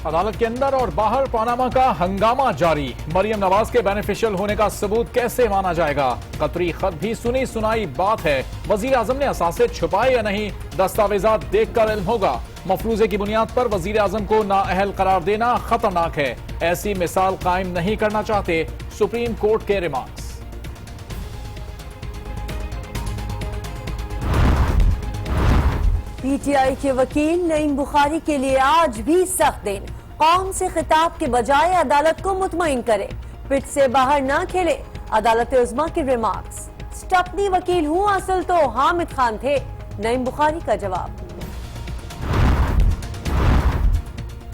अदालत के अंदर और बाहर पनामा का हंगामा जारी। मरियम नवाज के बेनिफिशियल होने का सबूत कैसे माना जाएगा? कतरी खत भी सुनी सुनाई बात है। वजीर आजम ने असासे छुपाए या नहीं, दस्तावेजात देखकर इल्म होगा। मफरूजे की बुनियाद पर वजीर आजम को नाअहल करार देना खतरनाक है। ऐसी मिसाल कायम नहीं करना चाहते सुप्रीम कोर्ट के रिमार्क्स। पीटीआई के वकील नईम बुखारी के लिए आज भी सख्त दिन। कौम से खिताब के बजाय अदालत को मुतमईन करे, पिट से बाहर ना खेले। अदालत उज़्मा के रिमार्क्स। स्टपनी वकील हूँ, असल तो हामिद खान थे, नईम बुखारी का जवाब।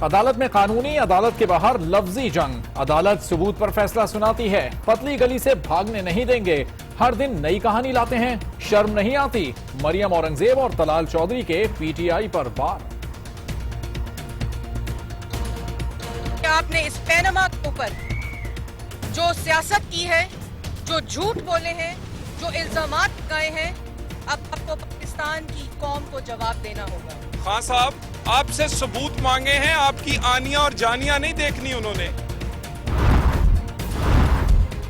अदालत में कानूनी, अदालत के बाहर लफ्जी जंग। अदालत सबूत पर फैसला सुनाती है, पतली गली से भागने नहीं देंगे। हर दिन नई कहानी लाते हैं, शर्म नहीं आती? मरियम औरंगजेब और तलाल चौधरी के पीटीआई पर वार। आपने इस पैनमा के ऊपर जो सियासत की है, जो झूठ बोले हैं, जो इल्जामात लगाए हैं, अब आपको पाकिस्तान की कौम को जवाब देना होगा। खान साहब, आपसे सबूत मांगे हैं, आपकी आनिया और जानिया नहीं देखनी उन्होंने।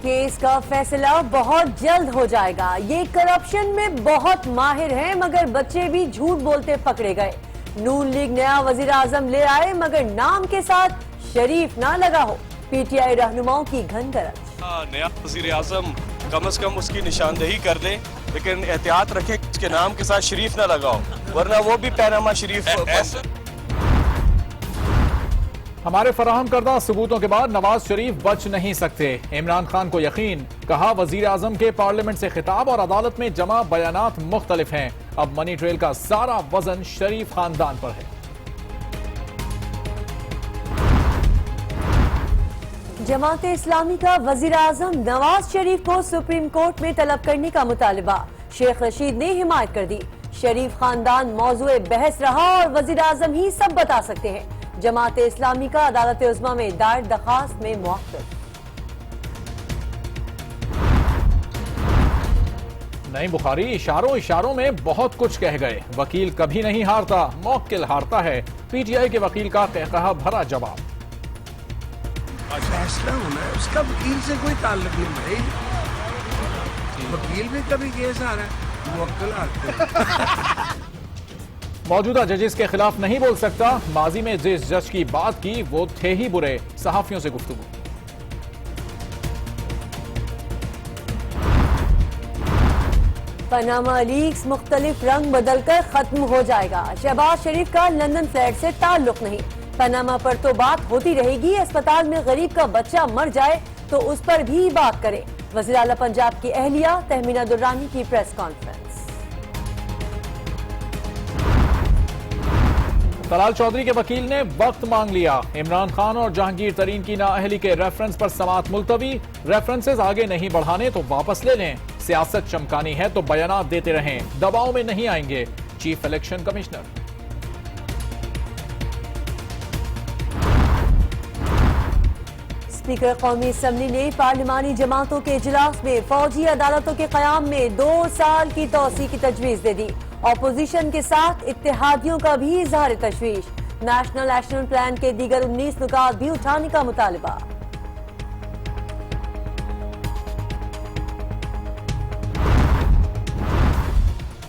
केस का फैसला बहुत जल्द हो जाएगा। ये करप्शन में बहुत माहिर हैं, मगर बच्चे भी झूठ बोलते पकड़े गए। नून लीग नया वजीर आजम ले आए, मगर नाम के साथ शरीफ ना लगा हो। पीटीआई रहनुमाओं की घन गरज। नया वजीर आजम कम से कम उसकी निशानदेही कर दे, लेकिन एहतियात रखें उसके नाम के साथ शरीफ ना लगाओ, वरना वो भी पैनामा शरीफ। हमारे फराहम करदा सबूतों के बाद नवाज शरीफ बच नहीं सकते। इमरान खान को यकीन, कहा वजीर आजम के पार्लियामेंट से खिताब और अदालत में जमा बयानात मुख्तलिफ हैं। अब मनी ट्रेल का सारा वजन शरीफ खानदान पर है। जमात इस्लामी का वजीर आजम नवाज शरीफ को सुप्रीम कोर्ट में तलब करने का मुतालबा। शेख रशीद ने हिमायत कर दी। शरीफ खानदान मौजूए बहस रहा और वजीर आजम ही सब बता सकते हैं। जमात इस्लामी का अदालत उज़्मा में दायर दरखास्त में मुआख्तर। नईम बुखारी इशारों में बहुत कुछ कह गए। वकील कभी नहीं हारता, मौक्किल हारता है। पीटीआई के वकील का कहकहा भरा जवाब। फैसला होना है, उसका वकील से कोई ताल्लुक नहीं भाई। वकील भी कभी केस आ रहा है, मुवक्किल हारते। मौजूदा जजेस के खिलाफ नहीं बोल सकता। माजी में जिस जज की बात की वो थे ही बुरे। सहाफियों से गुफ्तगू। पनामा लीक्स मुख्तलिफ रंग बदलकर खत्म हो जाएगा। शहबाज शरीफ का लंदन फ्लैट से ताल्लुक नहीं। पनामा पर तो बात होती रहेगी। अस्पताल में गरीब का बच्चा मर जाए तो उस पर भी बात करें। वज़ीर आला पंजाब की अहलिया तहमीना दुर्रानी की प्रेस कॉन्फ्रेंस। तलाल चौधरी के वकील ने वक्त मांग लिया। इमरान खान और जहांगीर तरीन की नाअहली के रेफरेंस पर समाअत मुलतवी। रेफरेंसेस आगे नहीं बढ़ाने तो वापस ले लें। सियासत चमकानी है तो बयानात देते रहें, दबाव में नहीं आएंगे। Chief election commissioner. स्पीकर कौमी असम्बली ने पार्लिमानी जमातों के इजलास में फौजी अदालतों के कयाम में 2 साल की तौसी की तजवीज दे दी। ऑपोजिशन के साथ इत्तेहादियों का भी इजहार तशवीश। नेशनल एक्शन प्लान के दीगर 19 नुकात भी उठाने का मुतालबा।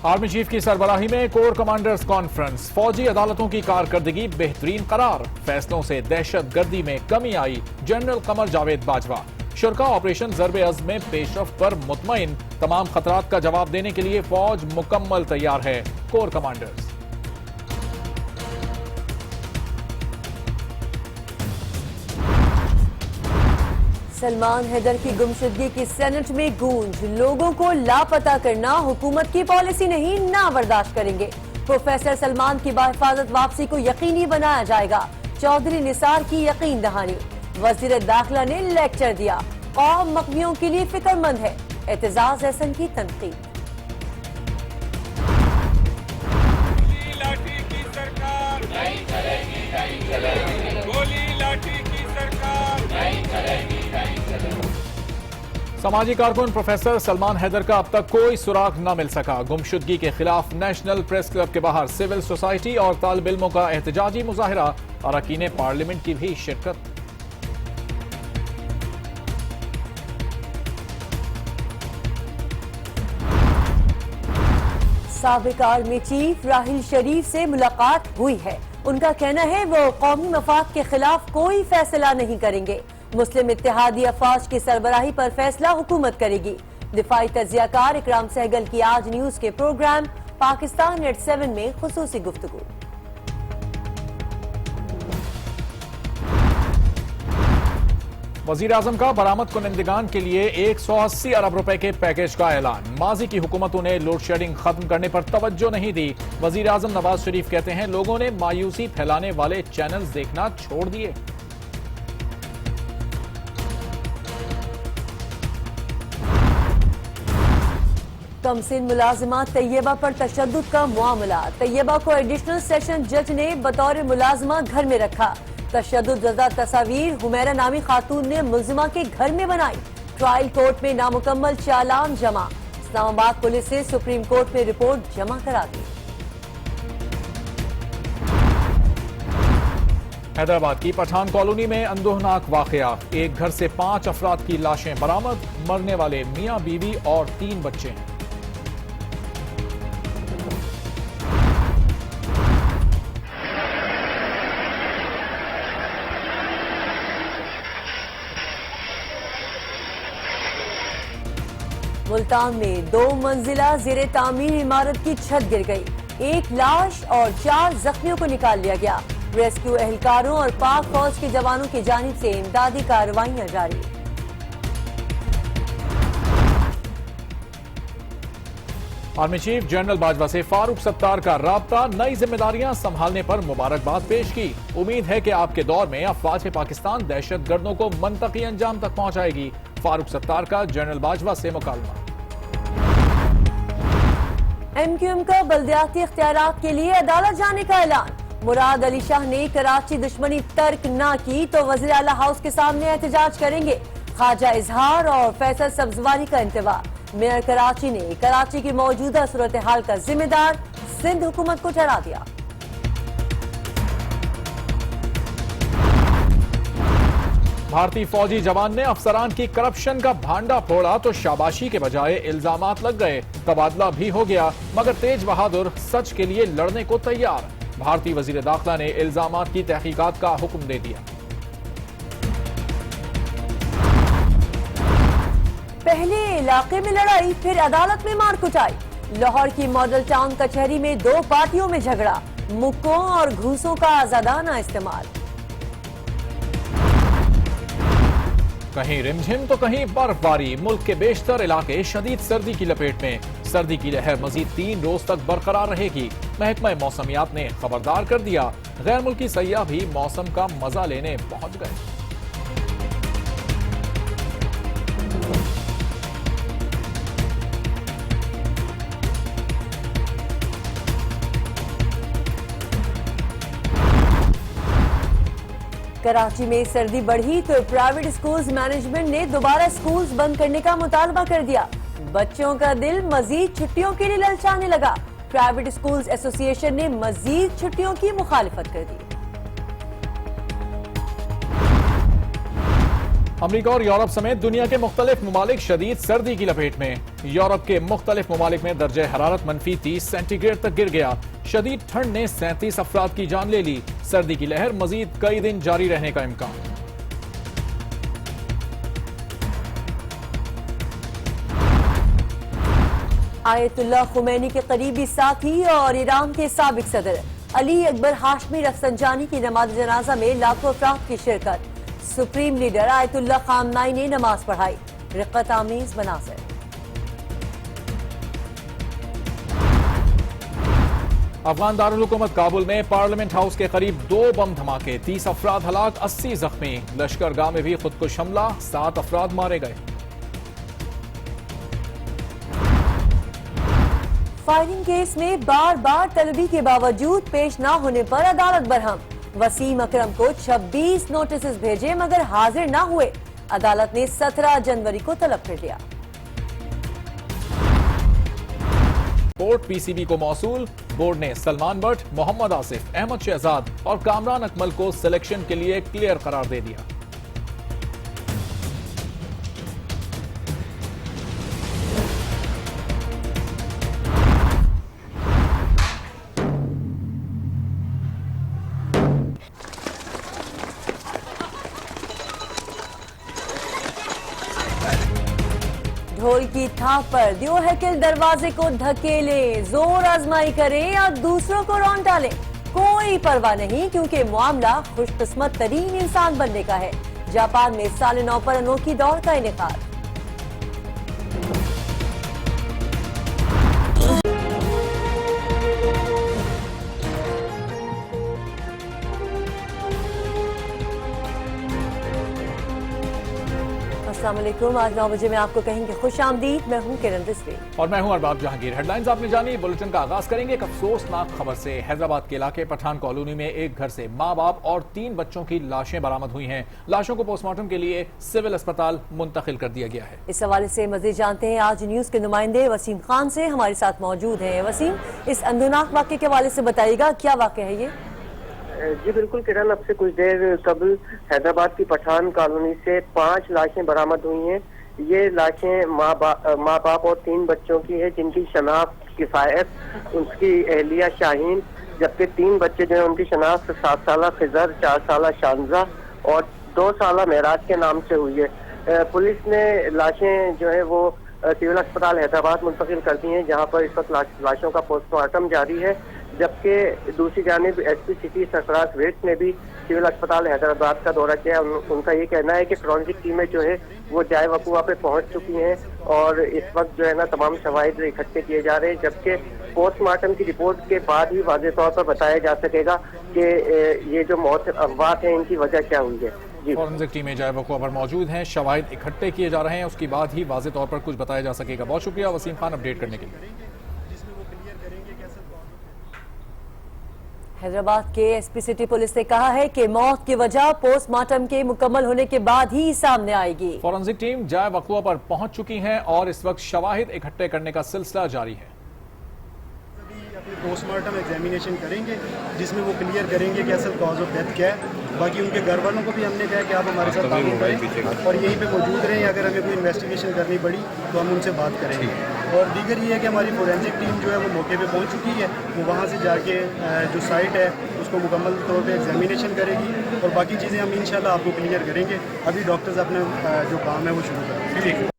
आर्मी चीफ की सरबराही में कोर कमांडर्स कॉन्फ्रेंस। फौजी अदालतों की कारकर्दगी बेहतरीन करार। फैसलों से दहशत गर्दी में कमी आई। जनरल कमर जावेद बाजवा। शुरका ऑपरेशन ज़र्ब-ए-अज़्म में पेशरफ्त पर मुतमईन। तमाम खतरात का जवाब देने के लिए फौज मुकम्मल तैयार है। Core commanders. सलमान हैदर की गुमशुदगी की सेनेट में गूंज। लोगों को लापता करना हुकूमत की पॉलिसी नहीं, ना बर्दाश्त करेंगे। प्रोफेसर सलमान की बाहिफाजत वापसी को यकीनी बनाया जाएगा। चौधरी निसार की यकीन दहानी। वजीर दाखिला ने लेक्चर दिया। कौम मकमियों के लिए फिक्रमंद है। एतजाज हसन की तनकीद। लाठी की सरकार नहीं चलेगी, नहीं चलेगी। गोली लाठी की सरकार नहीं चलेगी, नहीं चलेगी। समाजी कारकुन प्रोफेसर सलमान हैदर का अब तक कोई सुराग न मिल सका। गुमशुदगी के खिलाफ नेशनल प्रेस क्लब के बाहर सिविल सोसाइटी और तालिब इल्मों का एहतजाजी मुजाहिरा। अरकान पार्लियामेंट की भी शिरकत। साबिक आर्मी चीफ राहिल शरीफ से मुलाकात हुई है। उनका कहना है वो कौमी मफाद के खिलाफ कोई फैसला नहीं करेंगे। मुस्लिम इत्तेहादी अफवाज की सरबराही पर फैसला हुकूमत करेगी। दिफाई तज्जियाकार इकराम सहगल की आज न्यूज के प्रोग्राम पाकिस्तान एट 7 में खुसूसी गुफ्तगू। वजीर आजम का बरामद कुनंदगान के लिए 180 अरब रुपए के पैकेज का ऐलान। माजी की हुकूमतों ने लोड शेडिंग खत्म करने पर तवज्जो नहीं दी। वजीर आजम नवाज शरीफ कहते हैं लोगों ने मायूसी फैलाने वाले चैनल्स देखना छोड़ दिए। कमसिन मुलाजिमा तैयबा पर तशद्दुद का मामला। तैयबा को एडिशनल सेशन जज ने बतौर मुलाजिमा घर में रखा। तशद्दुद ज़दा तस्वीर हुमैरा नामी खातून ने मुलजिमा के घर में बनाई। ट्रायल कोर्ट में नामुकम्मल चालान जमा। इस्लामाबाद पुलिस से सुप्रीम कोर्ट में रिपोर्ट जमा करा दी। हैदराबाद की पठान कॉलोनी में अंदोहनाक वाकया। एक घर से 5 अफराद की लाशें बरामद। मरने वाले मियां बीवी और 3 बच्चे हैं। मुल्तान में 2 मंजिला ज़ेरे तामीर इमारत की छत गिर गई। 1 लाश और 4 जख्मियों को निकाल लिया गया। रेस्क्यू एहलकारों और पाक फौज के जवानों की जानिब से इमदादी कार्रवाइयां जारी। आर्मी चीफ जनरल बाजवा से फारूक सत्तार का राब्ता। नई जिम्मेदारियां संभालने पर मुबारकबाद पेश की। उम्मीद है कि आपके दौर में अफवाज पाकिस्तान दहशतगर्दों को मंतकी अंजाम तक पहुंचाएगी। फारूक सत्तार का जनरल बाजवा से मुकालमा। MQM का बल्दियाती इख्तियारात के लिए अदालत जाने का ऐलान। मुराद अली शाह ने कराची दुश्मनी तर्क ना की तो वज़ीर आला हाउस के सामने एहतजाज करेंगे। ख्वाजा इजहार और फैसल सब्जवारी का इंतवा। मेयर कराची ने कराची की मौजूदा सूरत हाल का जिम्मेदार सिंध हुकूमत को ठहरा दिया। भारतीय फौजी जवान ने अफसरान की करप्शन का भांडा फोड़ा तो शाबाशी के बजाय इल्जामात लग गए। तबादला भी हो गया मगर तेज बहादुर सच के लिए लड़ने को तैयार। भारतीय वजीर दाखिला ने इल्जामात की तहकीकात का हुक्म दे दिया। पहले इलाके में लड़ाई फिर अदालत में मार कुटाई। लाहौर की मॉडल टाउन कचहरी में 2 पार्टियों में झगड़ा। मुक्कों और घूसों का आजादाना इस्तेमाल। कहीं रिमझिम तो कहीं बर्फबारी। मुल्क के बेशतर इलाके शदीद सर्दी की लपेट में। सर्दी की लहर मजीद 3 रोज तक बरकरार रहेगी। महकमा मौसमियात ने खबरदार कर दिया। गैर मुल्की सयाह भी मौसम का मजा लेने पहुंच गए। कराची में सर्दी बढ़ी तो प्राइवेट स्कूल्स मैनेजमेंट ने दोबारा स्कूल्स बंद करने का मुतालबा कर दिया। बच्चों का दिल मजीद छुट्टियों के लिए ललचाने लगा। प्राइवेट स्कूल्स एसोसिएशन ने मजीद छुट्टियों की मुखालिफत कर दी। अमेरिका और यूरोप समेत दुनिया के मुख्तलिफ ममालिक शदीद सर्दी की लपेट में। यूरोप के मुख्तलिफ ममालिक में दर्जे हरारत -30 सेंटीग्रेड तक गिर गया। शदीद ठंड ने 37 अफराद की जान ले ली। सर्दी की लहर मजीद कई दिन जारी रहने का इम्कान। आयतुल्लाह खुमैनी के करीबी साथी और ईरान के साबिक सदर अली अकबर हाशमी रफसंजानी की नमाज जनाजा में लाखों अफराद की शिरकत। सुप्रीम लीडर आयतुल्लाह खामनाई ने नमाज पढ़ाई। रिक़त आमीज़ मनाज़िर। अफगान दारुल हुकूमत काबुल में पार्लियामेंट हाउस के करीब 2 बम धमाके। 30 अफराद हलाक, 80 जख्मी। लश्करगाह में भी खुदकुश हमला, 7 अफराद मारे गए। फायरिंग केस में बार बार तलबी के बावजूद पेश न होने पर अदालत बरहम। वसीम अकरम को 26 नोटिस भेजे मगर हाजिर न हुए। अदालत ने 17 जनवरी को तलब कर लिया। कोर्ट पीसीबी को मौसूल। बोर्ड ने सलमान बट, मोहम्मद आसिफ, अहमद शहजाद और कामरान अकमल को सिलेक्शन के लिए क्लियर करार दे दिया। ढोल की थाप पर दियो है कि दरवाजे को धकेले, जोर आजमाई करें या दूसरों को रौंद डालें, कोई परवाह नहीं, क्योंकि मामला खुशकिस्मत तरीन इंसान बनने का है। जापान में साल 9 पर अनोखी दौड़ का इनेकाद। अस्सलाम वालेकुम। आज 9 बजे में आपको कहेंगे खुश आमदीद। मैं हूं किरण रिजवी और मैं हूं अरबाब जहांगीर। हेडलाइंस आपने जानी। बुलेटिन का आगाज करेंगे एक अफसोसनाक खबर से। हैदराबाद के इलाके पठान कॉलोनी में एक घर से मां बाप और 3 बच्चों की लाशें बरामद हुई हैं। लाशों को पोस्टमार्टम के लिए सिविल अस्पताल मुंतकिल कर दिया गया है। इस हवाले से मजीद जानते हैं आज न्यूज के नुमाइंदे वसीम खान से हमारे साथ मौजूद हैं। वसीम, इस अंदोनाक वाक़े के हवाले से बताइएगा, क्या वाक़या है ये? जी बिल्कुल किरण, अब से कुछ देर कबल हैदराबाद की पठान कॉलोनी से 5 लाशें बरामद हुई हैं। ये लाशें माँ बाप और 3 बच्चों की है, जिनकी शनाख्त किफायत, उसकी एहलिया शाहीन, जबकि 3 बच्चे जो है उनकी शनाख्त 7 साला खिजर, 4 साला शानजा और 2 साला महराज के नाम से हुई है। पुलिस ने लाशें जो है वो सिविल अस्पताल हैदराबाद मुंतकिल कर दी हैं, जहाँ पर इस वक्त लाशों का पोस्टमार्टम जारी है। जबकि दूसरी जानिब एसपी सिटी सरफराज वेट्स ने भी सिविल अस्पताल हैदराबाद का दौरा किया। उनका ये कहना है कि फॉरेंसिक टीमें जो है वो जाए वकूआ पे पहुंच चुकी हैं और इस वक्त जो है ना तमाम शवाहिद इकट्ठे किए जा रहे हैं, जबकि पोस्टमार्टम की रिपोर्ट के बाद ही वाज़ेह तौर पर बताया जा सकेगा कि ये जो मौत अफवात है इनकी वजह क्या हुई है। फॉरेंसिक टीमें जाए वकूआ पर मौजूद हैं, शवाहिद इकट्ठे किए जा रहे हैं, उसके बाद ही वाज़ेह तौर पर कुछ बताया जा सकेगा। बहुत शुक्रिया वसीम खान अपडेट करने के लिए। हैदराबाद के एसपी सिटी पुलिस ने कहा है कि मौत की वजह पोस्टमार्टम के मुकम्मल होने के बाद ही सामने आएगी। फॉरेंसिक टीम जाए वकूआ पर पहुंच चुकी है और इस वक्त शवाहिद इकट्ठे करने का सिलसिला जारी है। पोस्टमार्टम एग्जामिनेशन करेंगे जिसमें वो क्लियर करेंगे कि असल कॉज ऑफ डेथ क्या है। बाकी उनके घर वालों को भी हमने कहा कि आप हमारे साथ ताल्लुक करें और यहीं पे मौजूद रहें। अगर हमें कोई इन्वेस्टिगेशन करनी पड़ी तो हम उनसे बात करेंगे। और दीगर ये है कि हमारी फोरेंसिक टीम जो है वो मौके पे पहुंच चुकी है। वो वहाँ से जाके जो साइट है उसको मुकम्मल तौर पे एग्जामिनेशन करेगी और बाकी चीज़ें हम इंशाल्लाह आपको क्लियर करेंगे। अभी डॉक्टर्स अपना जो काम है वो शुरू करेंगे।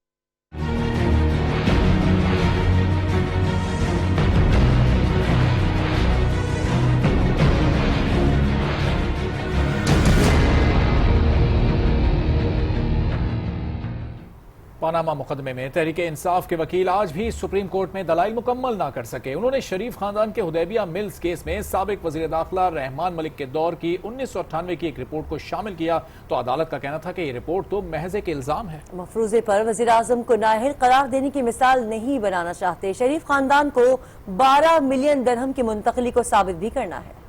पनामा मुकदमे में तहरीक इंसाफ के वकील आज भी सुप्रीम कोर्ट में दलाइल मुकम्मल ना कर सके। उन्होंने शरीफ खानदान के हुदैबिया मिल्स केस में साबिक वजीर दाखिला रहमान मलिक के दौर की 1998 की एक रिपोर्ट को शामिल किया तो अदालत का कहना था कि ये रिपोर्ट तो महज एक इल्जाम है। मफरूजे पर वजीर आजम को नाअहल करार देने की मिसाल नहीं बनाना चाहते। शरीफ खानदान को 12 मिलियन दिरहम की मुंतकली को साबित भी करना है।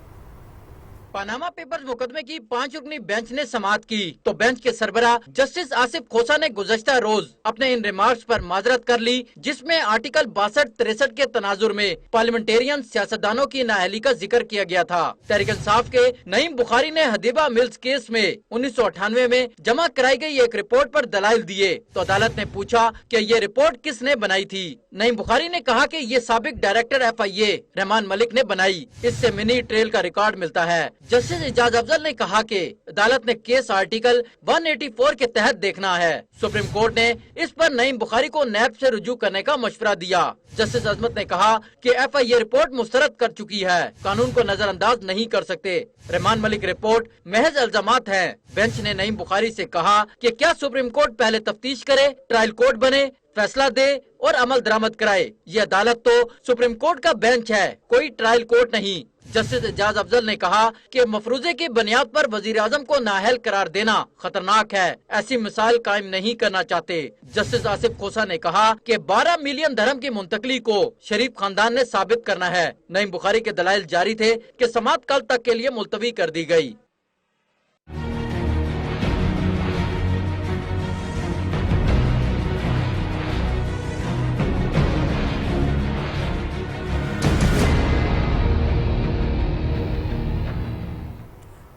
पनामा पेपर्स मुकदमे की 5 रुकनी बेंच ने समाअत की तो बेंच के सरबराह जस्टिस आसिफ खोसा ने गुज़श्ता रोज अपने इन रिमार्क्स पर माजरत कर ली, जिसमें आर्टिकल 62-63 के तनाजुर में पार्लियामेंटेरियन सियासतदानों की नाअहली का जिक्र किया गया था। तहरीक इंसाफ के नईम बुखारी ने हदीबा मिल्स केस में 1998 में जमा कराई गई एक रिपोर्ट पर दलाइल दिए तो अदालत ने पूछा कि ये रिपोर्ट किसने बनाई थी। नईम बुखारी ने कहा कि ये साबिक डायरेक्टर FIA रहमान मलिक ने बनाई। इससे मिनी ट्रेल का रिकॉर्ड मिलता है। जस्टिस इजाज अफजल ने कहा कि अदालत ने केस आर्टिकल 184 के तहत देखना है। सुप्रीम कोर्ट ने इस पर नईम बुखारी को नैब से रुजू करने का मशवरा दिया। जस्टिस अजमत ने कहा कि FIA रिपोर्ट मुस्तरद कर चुकी है, कानून को नजरअंदाज नहीं कर सकते। रहमान मलिक रिपोर्ट महज इल्जामात है। बेंच ने नईम बुखारी से कहा कि क्या सुप्रीम कोर्ट पहले तफ्तीश करे, ट्रायल कोर्ट बने, फैसला दे और अमल दरामद कराए। ये अदालत तो सुप्रीम कोर्ट का बेंच है, कोई ट्रायल कोर्ट नहीं। जस्टिस इजाज अफजल ने कहा कि मफरूजे की बुनियाद पर वजीर आजम को नाअहल करार देना खतरनाक है, ऐसी मिसाल कायम नहीं करना चाहते। जस्टिस आसिफ खोसा ने कहा कि 12 मिलियन दिरहम की मुंतकली को शरीफ खानदान ने साबित करना है। नईम बुखारी के दलाइल जारी थे कि समाअत कल तक के लिए मुलतवी कर दी गई।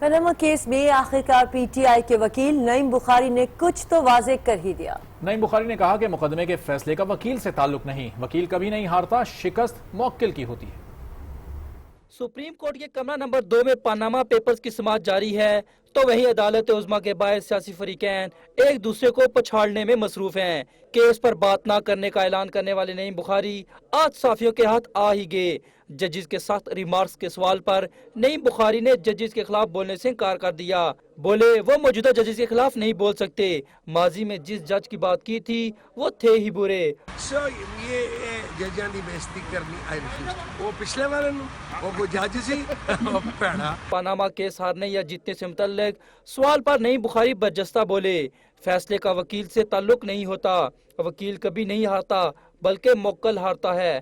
पनामा केस में आखिरकार पीटीआई के वकील नईम बुखारी ने कुछ तो वाजे कर ही दिया। नईम बुखारी ने कहा कि मुकदमे के फैसले का वकील से ताल्लुक नहीं, वकील कभी नहीं हारता, शिकस्त मौक्किल की होती है। सुप्रीम कोर्ट के कमरा नंबर 2 में पनामा पेपर्स की समाअत जारी है, तो वहीं अदालत उज़्मा के बायस सियासी फरीकैन एक दूसरे को पछाड़ने में मसरूफ हैं। केस पर बात न करने का ऐलान करने वाले नईम बुखारी आज साफियों के हाथ आ ही गए। जजिस के सख्त रिमार्क्स के सवाल पर नईम बुखारी ने जजिस के खिलाफ बोलने से इनकार कर दिया। बोले वो मौजूदा जजिस के खिलाफ नहीं बोल सकते, माजी में जिस जज की बात की थी वो थे ही बुरे। ये जजां दी बेइज्जती करनी आई रिफ्यूज। वो पिछले वाले वो कोई जज सी भैड़ा। पनामा केस हारने या जीतने से मुतल्लिक सवाल पर नईम बुखारी बर्जस्ता बोले, फैसले का वकील से ताल्लुक नहीं होता, वकील कभी नहीं हारता बल्कि मौक्कल हारता है।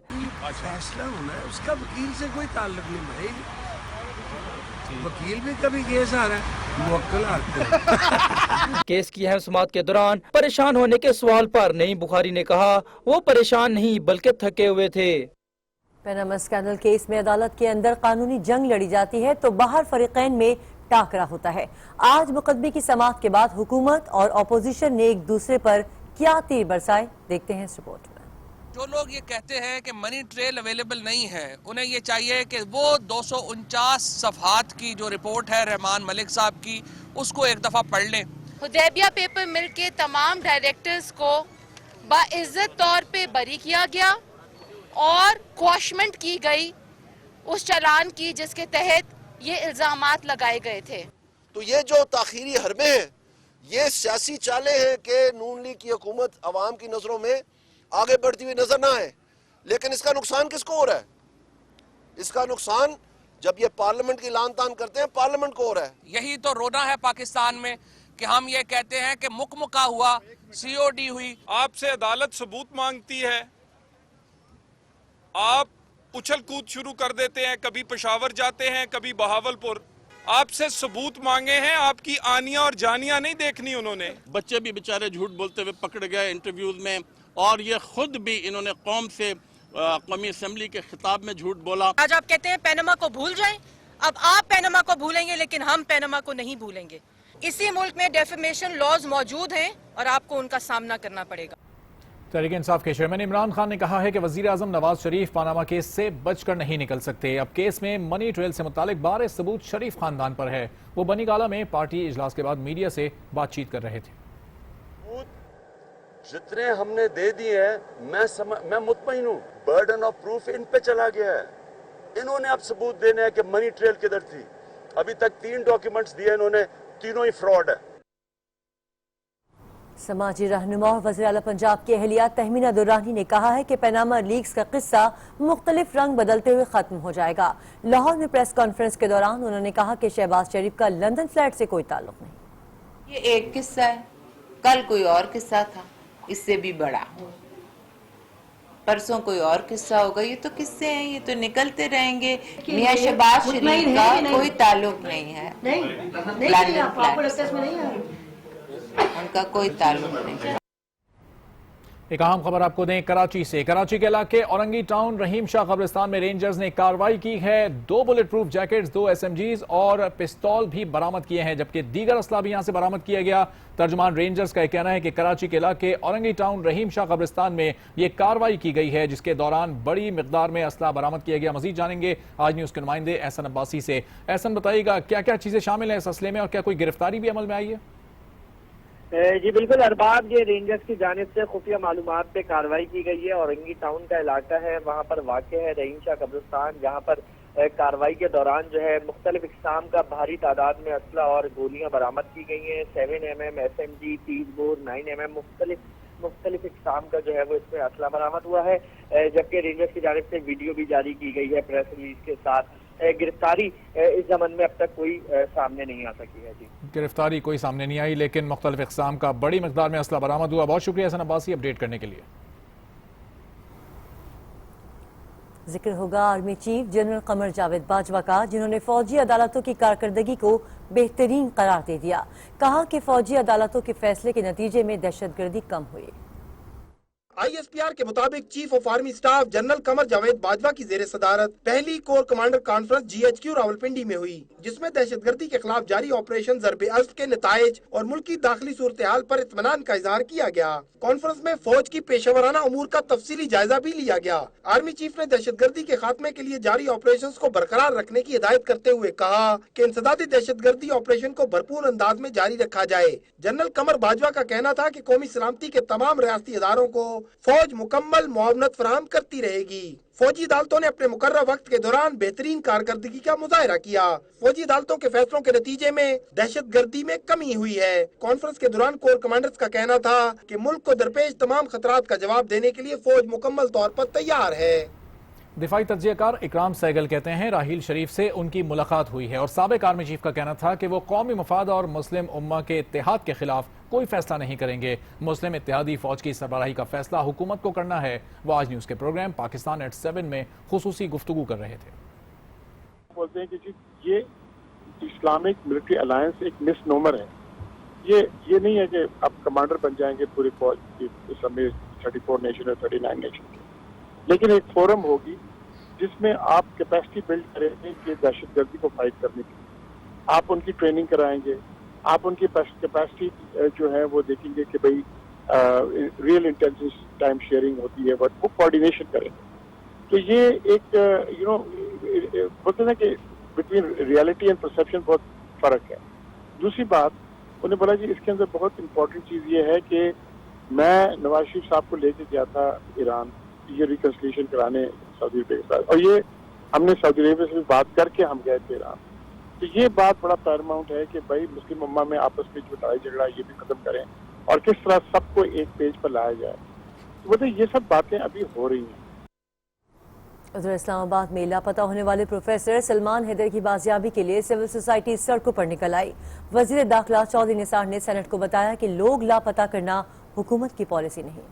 फैसला होना है, उसका वकील से कोई ताल्लुक नहीं भाई। वकील भी कभी केस हारा है, मौक्कल हारते हैं। केस की अहम समाअत के दौरान परेशान होने के सवाल पर नईम बुखारी ने कहा वो परेशान नहीं बल्कि थके हुए थे। पनामा स्कैंडल केस में अदालत के अंदर कानूनी जंग लड़ी जाती है तो बाहर फरीकैन में टाकरा होता है। आज मुकदमे की समाअत के बाद हुकूमत और अपोजिशन ने एक दूसरे पर क्या तीर बरसाए, देखते हैं इस रिपोर्ट में। जो लोग ये कहते हैं कि मनी ट्रेल अवेलेबल नहीं है, उन्हें ये चाहिए कि वो 249 सफ़हात की जो रिपोर्ट है रहमान मलिक साहब की, उसको एक दफ़ा पढ़ लें। हुदैबिया पेपर मिल के तमाम डायरेक्टर्स को बाइज्जत तौर पे बरी किया गया और क्वाशमेंट की गई उस चालान की जिसके तहत ये इल्जामात लगाए गए थे। तो ये जो ताखीरी हरबे हैं, ये सियासी चालें हैं कि नून लीग की हुकूमत अवाम की नजरों में आगे बढ़ती हुई नजर ना आए। लेकिन इसका नुकसान किसको हो रहा है? इसका नुकसान जब ये पार्लियामेंट की लान तान करते हैं, पार्लियामेंट को हो रहा है। यही तो रोना है पाकिस्तान में कि हम ये कहते हैं कि मुकमुका हुआ, सीओडी हुई। आपसे अदालत सबूत मांगती है, आप उछल कूद शुरू कर देते हैं, कभी पेशावर जाते हैं, कभी बहावलपुर। आपसे सबूत मांगे हैं, आपकी आनियां और जानियां नहीं देखनी उन्होंने। बच्चे भी बेचारे झूठ बोलते हुए पकड़े गए इंटरव्यूज में, और ये खुद भी इन्होंने कौम से कौमी असेंबली के खिताब में झूठ बोला। आज आप कहते हैं पनामा को भूल जाएं, अब आप पनामा को भूलेंगे लेकिन हम पनामा को नहीं भूलेंगे। इसी मुल्क में डेफेमेशन लॉज मौजूद हैं और आपको उनका सामना करना पड़ेगा। तहरीक इंसाफ के चेयरमैन इमरान खान ने कहा है कि वजीर आजम नवाज शरीफ पनामा केस से बचकर नहीं निकल सकते। अब केस में मनी ट्रेल से मुतालिक बारे सबूत शरीफ खानदान पर है। वो बनीगाला में पार्टी इजलास के बाद मीडिया से बातचीत कर रहे थे। जितने हमने दे दिए हैं, मैं मुतमईन हूँ, बर्डन ऑफ प्रूफ इन पे चला गया है। इन्होंने अब सबूत देने हैं कि मनी ट्रेल किधर थी। अभी तक 3 डॉक्यूमेंट्स दिए इन्होंने, तीनों ही फ्रॉड है। समाजी रहनुमा और वज़ीर आला पंजाब की अहलिया तहमीना दुर्रानी ने कहा है कि पनामा लीक्स का किस्सा मुख्तलिफ रंग बदलते हुए खत्म हो जाएगा। लाहौर में प्रेस कॉन्फ्रेंस के दौरान उन्होंने कहा कि शहबाज शरीफ का लंदन फ्लैट से कोई ताल्लुक नहीं। ये एक किस्सा है, कल कोई और किस्सा था इससे भी बड़ा, परसों कोई और किस्सा होगा। ये तो किस्से हैं, ये तो निकलते रहेंगे। मियां शहबाज शरीफ का कोई ताल्लुक नहीं है लंदन फ्लैट से, उनका कोई ताल्लुक नहीं। एक अहम खबर आपको दें कराची से। कराची के इलाके औरंगी टाउन रहीम शाह कब्रिस्तान में रेंजर्स ने कार्रवाई की है। 2 बुलेट प्रूफ जैकेट्स, 2 SMGs और पिस्तौल भी बरामद किए हैं, जबकि दीगर असला भी यहां से बरामद किया गया। तर्जुमान रेंजर्स का कहना है कि कराची के इलाके औरंगी टाउन रहीम शाह कब्रिस्तान में यह कार्रवाई की गई है, जिसके दौरान बड़ी मिकदार में असला बरामद किया गया। मजीद जानेंगे आज न्यूज के नुमाइंदे एहसन अब्बासी से। एहसन, बताइएगा क्या क्या चीजें शामिल है इस असले में और क्या कोई गिरफ्तारी भी अमल में आई है? जी बिल्कुल अरबाब, ये रेंजर्स की जानिब से खुफिया मालूमात पे कार्रवाई की गई है। औरंगी टाउन का इलाका है, वहाँ पर वाक़ है रहीम शाह कब्रिस्तान, जहाँ पर कार्रवाई के दौरान जो है मुख्तलिफ इक़साम का भारी तादाद में असला और गोलियाँ बरामद की गई हैं। 7mm SMG, 30 बोर, 9mm मुख्तलिफ इक़साम का जो है वो इसमें असला बरामद हुआ है। जबकि रेंजर्स की जानिब से वीडियो भी जारी की गई है प्रेस रिलीज के साथ। गिरफ्तारी इस जमन में अब तक कोई सामने नहीं आ सकी है। जी, गिरफ्तारी कोई सामने नहीं आई, लेकिन मुख्तलिफ इक़साम का बड़ी मिकदार में असला बरामद हुआ। बहुत शुक्रिया एहसन अब्बासी अपडेट करने के लिए। जिक्र होगा army chief general Qamar Javed Bajwa का, जिन्होंने फौजी अदालतों की कारकर्दगी को बेहतरीन करार दे दिया। कहा कि फौजी अदालतों के फैसले के नतीजे में दहशतगर्दी कम हुई। ISPR के मुताबिक chief of army staff general Qamar Javed Bajwa की जेर सदारत पहली corps commander conference GHQ Rawalpindi में हुई, जिसमें दहशतगर्दी के खिलाफ जारी ऑपरेशन ज़रबे अज़्ब के नताइज और मुल्की दाखिली सूरत हाल पर इत्मीनान का इजहार किया गया। कॉन्फ्रेंस में फौज की पेशेवराना अमूर का तफसीली जायजा भी लिया गया। आर्मी चीफ ने दहशतगर्दी के खात्मे के लिए जारी ऑपरेशन को बरकरार रखने की हिदायत करते हुए कहा कि इंसदादी दहशतगर्दी ऑपरेशन को भरपूर अंदाज में जारी रखा जाए। जनरल कमर बाजवा का कहना था कि कौमी सलामती के तमाम रियासती इदारों को फौज मुकम्मल मुआवनत फराहम करती रहेगी। फौजी अदालतों ने अपने मुकर्रर वक्त के दौरान बेहतरीन कारकर्दगी का मुजाहरा किया। फौजी अदालतों के फैसलों के नतीजे में दहशतगर्दी में कमी हुई है। कॉन्फ्रेंस के दौरान कोर कमांडर्स का कहना था कि मुल्क को दरपेश तमाम खतरात का जवाब देने के लिए फौज मुकम्मल तौर पर तैयार है। दिफाई तज्जियाकार इकराम सहगल कहते हैं राहील शरीफ से उनकी मुलाकात हुई है और साबिक आर्मी चीफ का कहना था कि वो कौमी मफाद और मुस्लिम उम्मा के इत्तेहाद के खिलाफ कोई फैसला नहीं करेंगे। मुस्लिम इत्तेहादी फौज की सरबराही का फैसला हुकूमत को करना है। वो आज न्यूज़ के प्रोग्राम पाकिस्तान एट 7 में खुसूसी गुफ्तगू कर रहे थे। बोलते हैं कि ये इस्लामिक मिलिट्री अलायंस एक मिसनोमर है। ये नहीं है कि आप कमांडर बन जाएंगे पूरी फौज की 34 नेशन और 39 नेशन की, लेकिन एक फोरम होगी जिसमें आप कैपेसिटी बिल्ड करेंगे कि दहशतगर्दी को फाइट करने की। आप उनकी ट्रेनिंग कराएंगे, आप उनकी कैपेसिटी जो है वो देखेंगे कि भाई रियल इंटेलिजेंस टाइम शेयरिंग होती है, वो कोऑर्डिनेशन करेंगे। तो ये एक बोलते हैं कि बिटवीन रियलिटी एंड परसेप्शन बहुत फर्क है। दूसरी बात उन्हें बोला जी इसके अंदर बहुत इंपॉर्टेंट चीज़ ये है कि मैं नवाज शरीफ साहब को लेके गया था ईरान, ये रिकंसिलिएशन कराने सऊदी अरब के साथ, और ये हमने सऊदी अरब से बात करके हम गए थे ईरान। तो ये बात बड़ा पैरामाउंट है कि भाई मुस्लिम उम्मा में आपस में जो लड़ाई झगड़ा ये भी खत्म करें और किस तरह सबको एक पेज पर लाया जाए। तो मतलब ये सब बातें अभी हो रही हैं। उधर इस्लामाबाद में लापता होने वाले प्रोफेसर सलमान हैदर की बाजियाबी के लिए सिविल सोसाइटी सड़कों पर निकल आई। वजीर दाखिला चौधरी निसार ने सेनेट को बताया कि लोग लापता करना हुकूमत की पॉलिसी नहीं।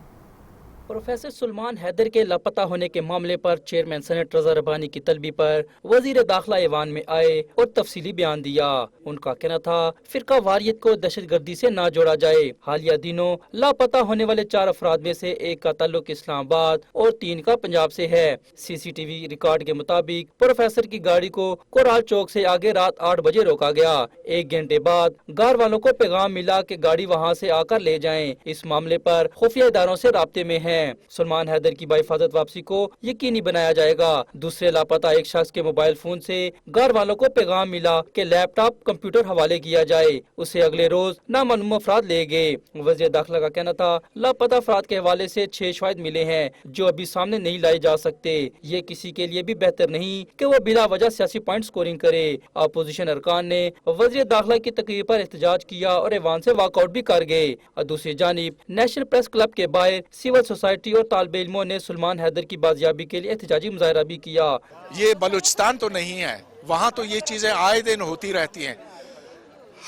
प्रोफेसर सलमान हैदर के लापता होने के मामले पर चेयरमैन सेनेट रजा रब्बानी की तलबी पर वजीर दाखिला ईवान में आए और तफसीली बयान दिया। उनका कहना था फिरका वारियत को दहशतगर्दी से ना जोड़ा जाए। हालिया दिनों लापता होने वाले 4 अफराद में से एक का ताल्लुक इस्लामाबाद और 3 का पंजाब से है। CCTV रिकॉर्ड के मुताबिक प्रोफेसर की गाड़ी को कोराल चौक से आगे रात 8 बजे रोका गया। 1 घंटे बाद गार वालों को पैगाम मिला कि गाड़ी वहां से आकर ले जाएं। इस मामले पर खुफिया इदारों से राब्ते में है। सलमान हैदर की बाहिफाजत वापसी को यकीनी बनाया जाएगा। दूसरे लापता एक शख्स के मोबाइल फोन से घर वालों को पैगाम मिला कि लैपटॉप कंप्यूटर हवाले किया जाए। उसे अगले रोज नामालूम अफराद ले गए। वज़ीर दाखिला का कहना था लापता अफराद के हवाले से 6 शवाहिद मिले हैं जो अभी सामने नहीं लाए जा सकते। ये किसी के लिए भी बेहतर नहीं कि वो बिला वजह सियासी पॉइंट स्कोरिंग करे। अपोजिशन अरकान ने वज़ीर दाखिला की तकरीर पर एहतजाज किया और ऐवान से वॉकआउट भी कर गए। और दूसरी जानिब नेशनल प्रेस क्लब के बाहर सिविल सोसाइटी और तालिबे इल्मों ने सलमान हैदर की बाजियाबी के लिए एहतजाजी मुजाहरा भी किया। ये बलूचिस्तान तो नहीं है, वहाँ तो ये चीज़ें आए दिन होती रहती हैं।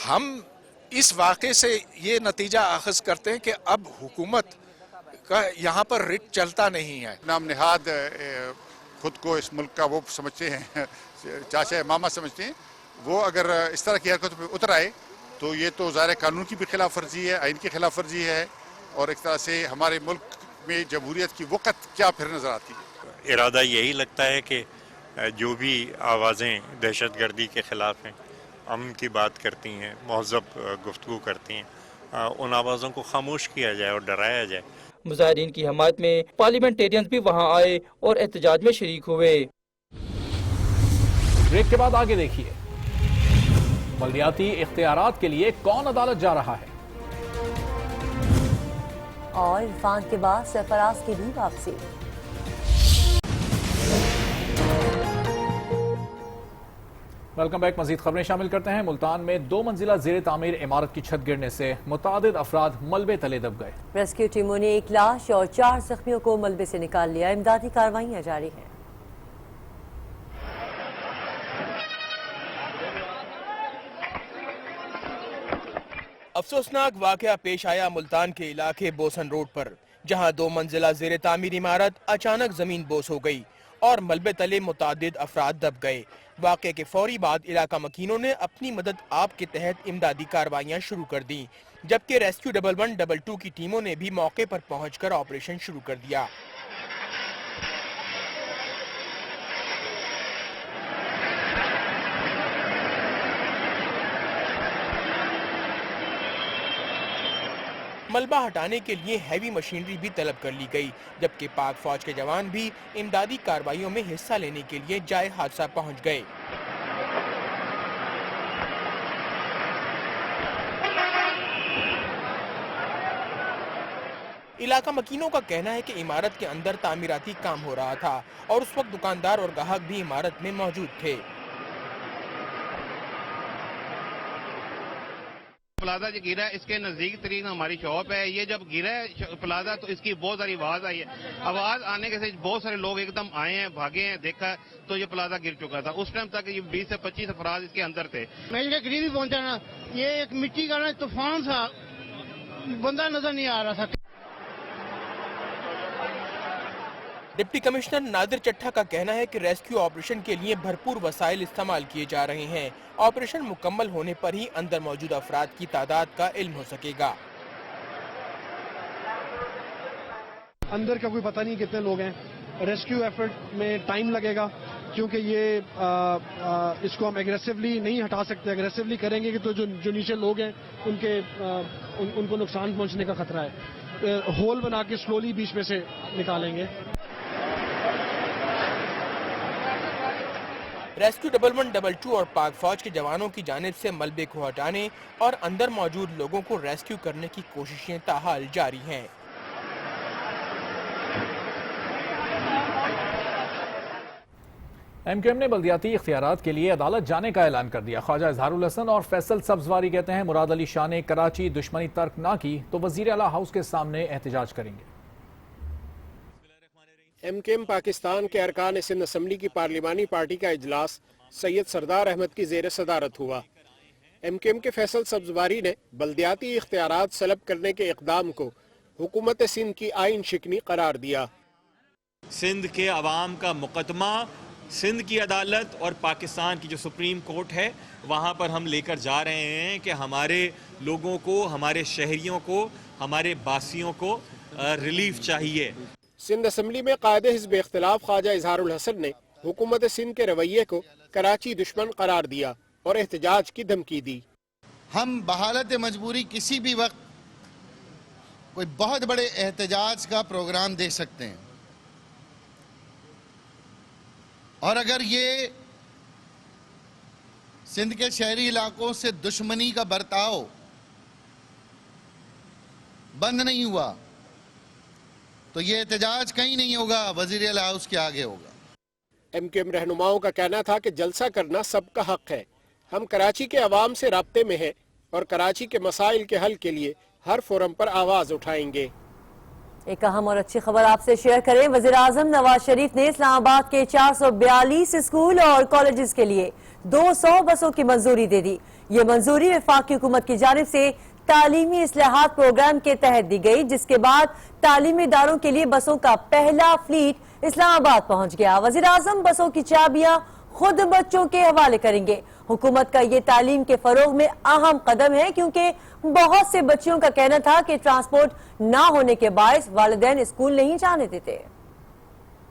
हम इस वाक़े से ये नतीजा अखज़ करते हैं कि अब हुकूमत का यहाँ पर रिट चलता नहीं है। नाम निहाद खुद को इस मुल्क का वो समझते हैं, चाचा मामा समझते हैं, वो अगर इस तरह की हरकत पर उतर आए तो ये तो ज़ाहिर कानून की भी खिलाफ वर्जी है, आइन की खिलाफ वर्जी है, और एक तरह से हमारे मुल्क में जमहूरियत की वक़्त क्या फिर नज़र आती है। इरादा यही लगता है कि जो भी आवाज़ें दहशतगर्दी के ख़िलाफ़ हैं, अमन की बात करती हैं, महज़ब गुफ्तगू करती हैं, उन आवाज़ों को खामोश किया जाए और डराया जाए। मुजाहिरीन की हमायत में पार्लियामेंटेरियंस भी वहां आए और एहतजाज में शरीक हुए। ब्रेक के बाद आगे देखिए, बल्दियाती इख्तियारात के लिए कौन अदालत जा रहा है, और इरफान के बाद सरफराज की भी वापसी। Welcome back. मजीद खबरें शामिल करते हैं। मुल्तान में 2 मंजिला जेर तामीर इमारत की छत गिरने से मुतादिद अफराद मलबे तले दब गए। रेस्क्यू टीमों ने 1 लाश और 4 जख्मियों को मलबे से निकाल लिया। इमदादी कार्रवाइयां जारी हैं। अफसोसनाक वाकया पेश आया मुल्तान के इलाके बोसन रोड पर, जहां 2 मंजिला जेर तामीर इमारत अचानक जमीन बोस हो गई और मलबे तले मुतादिद अफराद दब गए। वाक़े के फौरी बाद इलाका मकीनों ने अपनी मदद आप के तहत इमदादी कार्रवाइयाँ शुरू कर दी, जबकि रेस्क्यू 1122 की टीमों ने भी मौके पर पहुंचकर ऑपरेशन शुरू कर दिया। मलबा हटाने के लिए हैवी मशीनरी भी तलब कर ली गई, जबकि पाक फौज के जवान भी इमदादी कार्रवाइयों में हिस्सा लेने के लिए जाए हादसा पहुंच गए। इलाका मकीनों का कहना है कि इमारत के अंदर तामीराती काम हो रहा था और उस वक्त दुकानदार और ग्राहक भी इमारत में मौजूद थे। प्लाजा जो गिरा है इसके नजदीक तरीन हमारी शॉप है। ये जब गिरा है प्लाजा तो इसकी बहुत सारी आवाज आई है। आवाज आने के साथ बहुत सारे लोग एकदम आए हैं, भागे हैं, देखा तो ये प्लाजा गिर चुका था। उस टाइम तक ये 20 से 25 अफराद इसके अंदर थे। मैं इसके करीब ही पहुंचा ना, ये एक मिट्टी का ना तूफान था, बंदा नजर नहीं आ रहा था। डिप्टी कमिश्नर नादिर चट्ठा का कहना है कि रेस्क्यू ऑपरेशन के लिए भरपूर वसाइल इस्तेमाल किए जा रहे हैं। ऑपरेशन मुकम्मल होने पर ही अंदर मौजूद अफराद की तादाद का इल्म हो सकेगा। अंदर का कोई पता नहीं कितने लोग हैं। रेस्क्यू एफर्ट में टाइम लगेगा क्योंकि ये इसको हम एग्रेसिवली नहीं हटा सकते। एग्रेसिवली करेंगे कि तो जो नीचे लोग हैं उनको नुकसान पहुंचने का खतरा है। होल बना के स्लोली बीच में से निकालेंगे। रेस्क्यू 1122 और पाक फौज के जवानों की जानिब से मलबे को हटाने और अंदर मौजूद लोगों को रेस्क्यू करने की कोशिशें ताहाल जारी हैं। एमक्यूएम ने बल्दियाती इख्तियारात के लिए अदालत जाने का ऐलान कर दिया। ख्वाजा इजहारुल हसन और फैसल सब्जवारी कहते हैं मुराद अली शाह ने कराची दुश्मनी तर्क ना की तो वजीर आला हाउस के सामने एहतजाज करेंगे। एमक्यूएम पाकिस्तान के अरकान सिंध असम्बली की पार्लिमानी पार्टी का इजलास सैयद सरदार अहमद की जेर सदारत हुआ। एमक्यूएम के फैसल सब्जवारी ने बल्दियाती इख्तियारात सलब करने के इक़दाम को हुकूमत सिंध की आइन शिकनी करार दिया। सिंध के अवाम का मुकदमा सिंध की अदालत और पाकिस्तान की जो सुप्रीम कोर्ट है वहाँ पर हम लेकर जा रहे हैं कि हमारे लोगों को, हमारे शहरियों को, हमारे बासियों को रिलीफ चाहिए। सिंध असम्बली में कायदे हिज़्ब इख्तिलाफ ख्वाजा इजहारुल हसन ने हुकूमत सिंध के रवैये को कराची दुश्मन करार दिया और एहतजाज की धमकी दी। हम बहालत मजबूरी किसी भी वक्त कोई बहुत बड़े एहतजाज का प्रोग्राम दे सकते हैं और अगर ये सिंध के शहरी इलाकों से दुश्मनी का बर्ताव बंद नहीं हुआ तो ये एहतजाज कहीं नहीं होगा, वजीर आला हाउस के आगे होगा। एमक्यूएम रहनुमाओं का कहना था कि जलसा करना सबका हक है। हम कराची के अवाम से राब्ते में हैं और कराची के मसाइल के हल के लिए हर फोरम पर आवाज उठाएंगे। एक अहम और अच्छी खबर आपसे शेयर करें। वज़ीर आज़म नवाज शरीफ ने इस्लामाबाद के 442 स्कूल और कॉलेजेस के लिए 200 बसों की मंजूरी दे दी। ये मंजूरी वफाकी हुकूमत की जानिब से तालीमी इस्लाहात प्रोग्राम के तहत दी गई, जिसके बाद तालीमी इदारों के लिए बसों का पहला फ्लीट इस्लामाबाद पहुंच गया। वज़ीर आज़म बसों की चाबियां खुद बच्चों के हवाले करेंगे। हुकूमत का ये तालीम के फरोग में अहम कदम है, क्योंकि बहुत से बच्चियों का कहना था कि ट्रांसपोर्ट ना होने के बायस वालिदैन स्कूल नहीं जाने देते।